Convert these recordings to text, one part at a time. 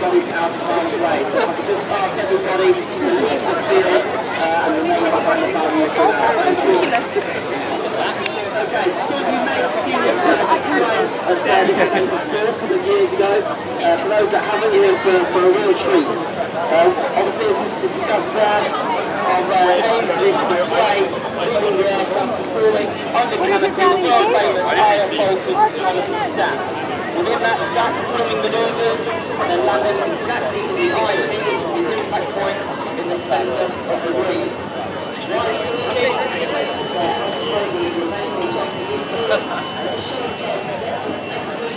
everybody's out of harm's way. So if I could just ask everybody to leave the field and remain behind the barriers for now. Thank you. Okay, some of you may have seen this display at this event before, a couple of years ago. For those that haven't, you're in for a real treat. Obviously, as was discussed there, I've named this display Leaving the Aircraft Performing under canopy, the world famous IF Vulcan canopy stack. Within that stack, performing manoeuvres and then landing exactly in the IP, which is the impact point in the centre of the wing. Right to the kick is there, absolutely remaining technique and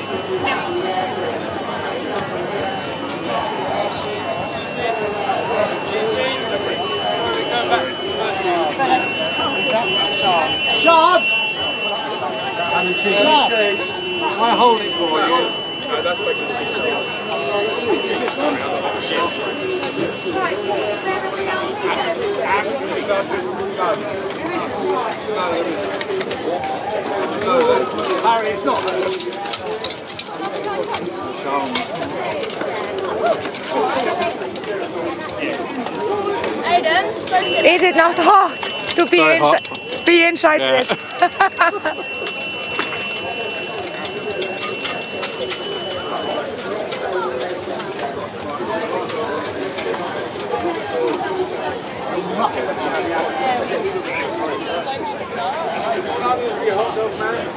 just showing the aircraft. Sean! I hold it for you. Harry, it's not Is it not hot to be inside this? hot dog, man.